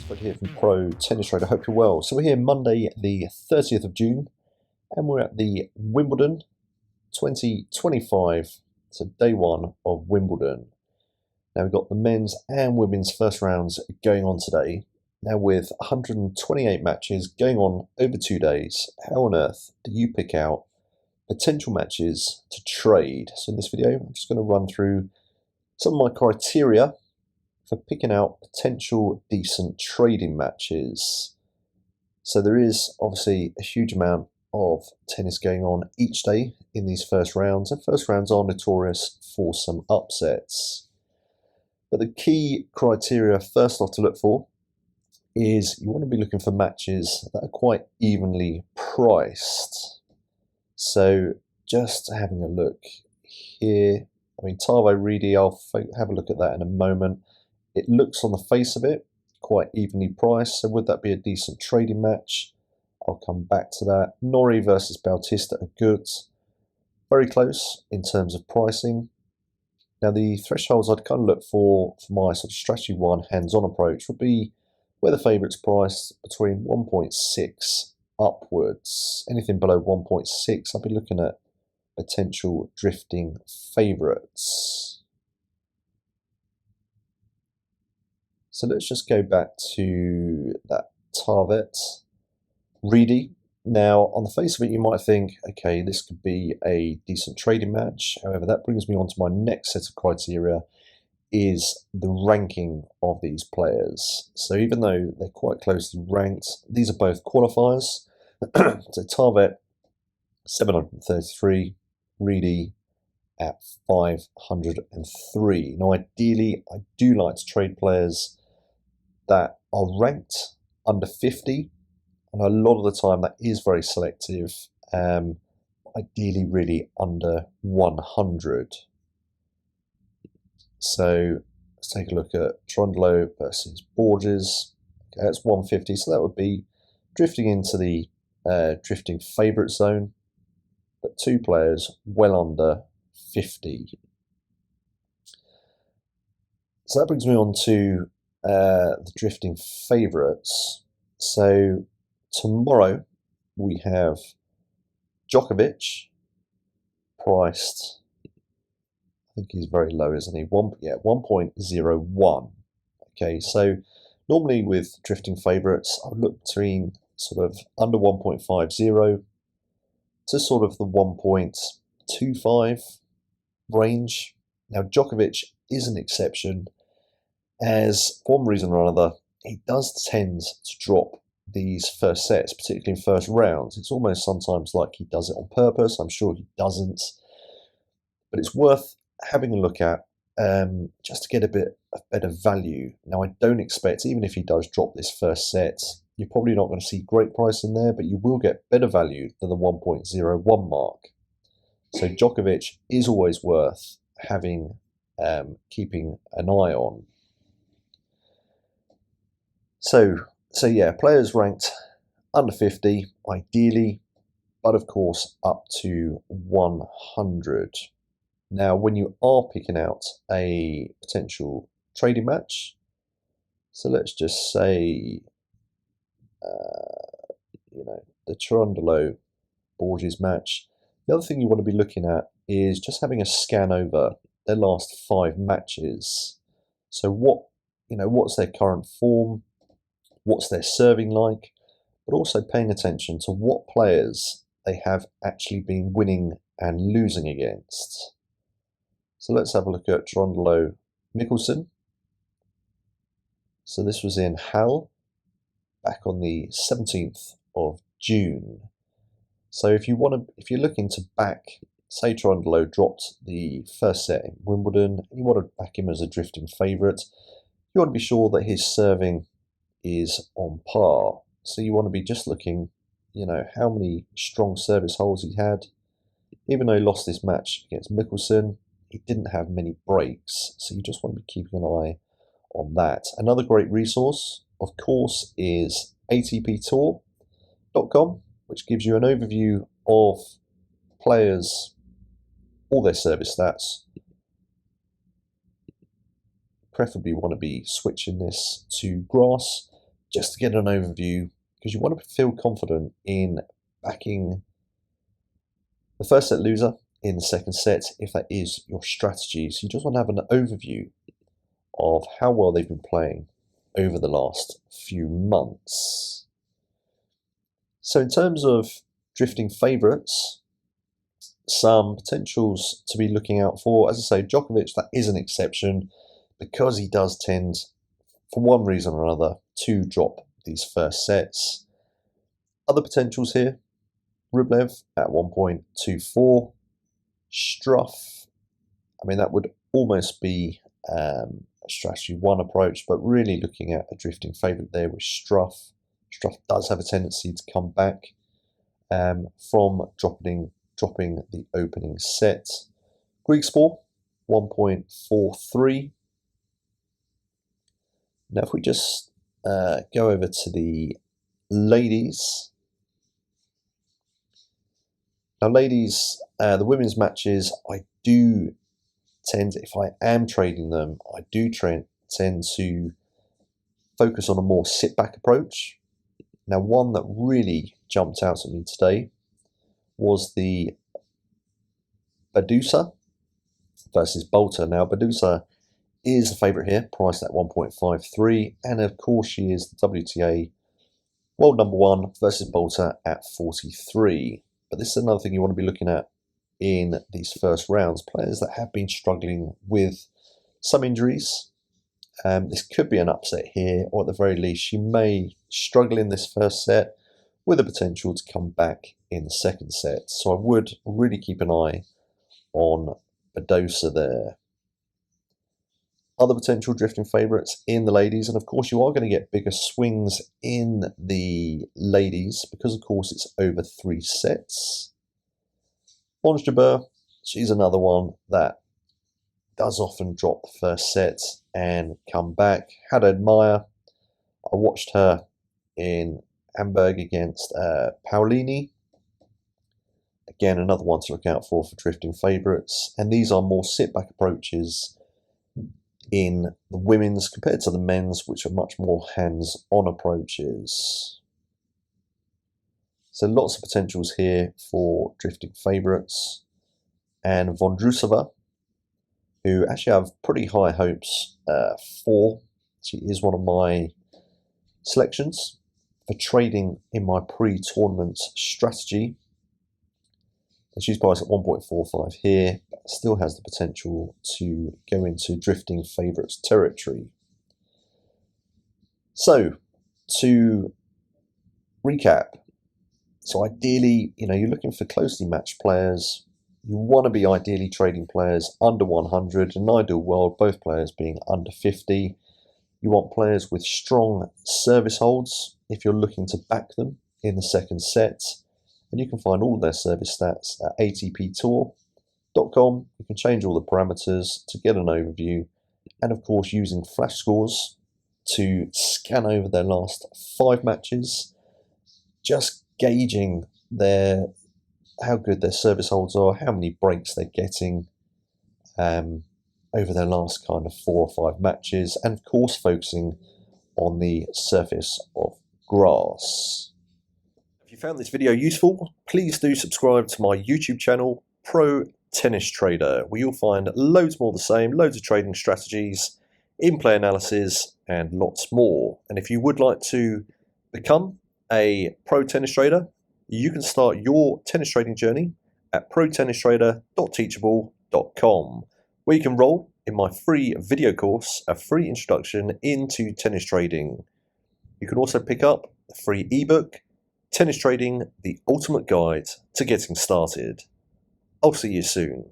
Fred here from Pro Tennis Trader. Hope you're well. So we're here Monday the 30th of June and we're at the Wimbledon 2025. So day one of Wimbledon. Now we've got the men's and women's first rounds going on today. Now with 128 matches going on over 2 days, how on earth do you pick out potential matches to trade? So in this video, I'm just going to run through some of my criteria for picking out potential decent trading matches. So there is obviously a huge amount of tennis going on each day in these first rounds, and first rounds are notorious for some upsets. But the key criteria first off to look for is you want to be looking for matches that are quite evenly priced. So just having a look here, I mean, Tavo Reedy, I'll have a look at that in a moment. It looks on the face of it quite evenly priced, so would that be a decent trading match? I'll come back to that. Norrie versus Bautista are good. Very close in terms of pricing. Now the thresholds I'd kind of look for my sort of strategy one hands-on approach would be where the favourites priced between 1.6 upwards. Anything below 1.6, I'd be looking at potential drifting favourites. So let's just go back to that Tarvet Reedy. Now, on the face of it, you might think, okay, this could be a decent trading match. However, that brings me on to my next set of criteria, is the ranking of these players. So even though they're quite closely ranked, these are both qualifiers. So Tarvet, 733, Reedy at 503. Now, ideally, I do like to trade players that are ranked under 50, and a lot of the time that is very selective, ideally really under 100. So let's take a look at Trundlo versus Borges. Okay, that's 150, so that would be drifting into the drifting favourite zone, but two players well under 50. So that brings me on to the drifting favourites. So tomorrow we have Djokovic priced, I think he's very low, isn't he? 1.01. Okay, so normally with drifting favourites, I would look between sort of under 1.50 to sort of the 1.25 range. Now Djokovic is an exception, as for one reason or another, he does tend to drop these first sets, particularly in first rounds. It's almost sometimes like he does it on purpose. I'm sure he doesn't. But it's worth having a look at just to get a bit of better value. Now, I don't expect, even if he does drop this first set, you're probably not going to see great price in there, but you will get better value than the 1.01 mark. So Djokovic is always worth having, keeping an eye on. So yeah, players ranked under 50, ideally, but of course up to 100. Now, when you are picking out a potential trading match, so let's just say, the Trundlo Borges match. The other thing you want to be looking at is just having a scan over their last 5 matches. So what's their current form? What's their serving like, but also paying attention to what players they have actually been winning and losing against. So let's have a look at Trundlo Mikkelsen. So this was in Halle back on the 17th of June. So if you're looking to back, say Trundlo dropped the first set in Wimbledon, and you want to back him as a drifting favourite, you want to be sure that his serving is on par. So you want to be just looking, how many strong service holes he had. Even though he lost this match against Mikkelsen, he didn't have many breaks. So you just want to be keeping an eye on that. Another great resource, of course, is ATPtour.com, which gives you an overview of players, all their service stats. Preferably want to be switching this to grass, just to get an overview, because you want to feel confident in backing the first set loser in the second set if that is your strategy. So you just want to have an overview of how well they've been playing over the last few months. So in terms of drifting favourites, some potentials to be looking out for. As I say, Djokovic, that is an exception because he does tend, for one reason or another, to drop these first sets. Other potentials here, Rublev at 1.24, Struff, I mean that would almost be a strategy one approach, but really looking at a drifting favourite there with Struff. Struff does have a tendency to come back from dropping the opening set. Griekspoor, 1.43. Now if we just go over to the ladies. Now ladies, the women's matches, I do tend, if I am trading them, I do tend to focus on a more sit-back approach. Now one that really jumped out at me today was the Badosa versus Bolter. Now Badosa is the favourite here, priced at 1.53, and of course she is the WTA world number one versus Bolter at 43. But this is another thing you want to be looking at in these first rounds. Players that have been struggling with some injuries. This could be an upset here, or at the very least, she may struggle in this first set with the potential to come back in the second set. So I would really keep an eye on Badosa there. Other potential drifting favourites in the ladies, and of course you are going to get bigger swings in the ladies because of course it's over 3 sets. Ons Jabeur, she's another one that does often drop the first set and come back. Haddad Meyer, I watched her in Hamburg against Paolini. Again, another one to look out for drifting favourites, and these are more sit-back approaches in the women's compared to the men's, which are much more hands-on approaches. So lots of potentials here for drifting favourites. And Vondrousova, who actually I have pretty high hopes for. She is one of my selections for trading in my pre-tournament strategy. And she's priced at 1.45 here, but still has the potential to go into drifting favourites territory. So, to recap, so ideally, you're looking for closely matched players. You want to be ideally trading players under 100, in an ideal world, both players being under 50. You want players with strong service holds if you're looking to back them in the second set. And you can find all of their service stats at atptour.com. You can change all the parameters to get an overview. And of course, using flash scores to scan over their last 5 matches, just gauging how good their service holds are, how many breaks they're getting over their last kind of 4 or 5 matches, and of course focusing on the surface of grass. If you found this video useful, please do subscribe to my YouTube channel, Pro Tennis Trader, where you'll find loads more of the same, loads of trading strategies, in-play analysis, and lots more. And if you would like to become a pro tennis trader, you can start your tennis trading journey at protennistrader.teachable.com, where you can enroll in my free video course, a free introduction into tennis trading. You can also pick up the free ebook, Tennis Trading, the Ultimate Guide to Getting Started. I'll see you soon.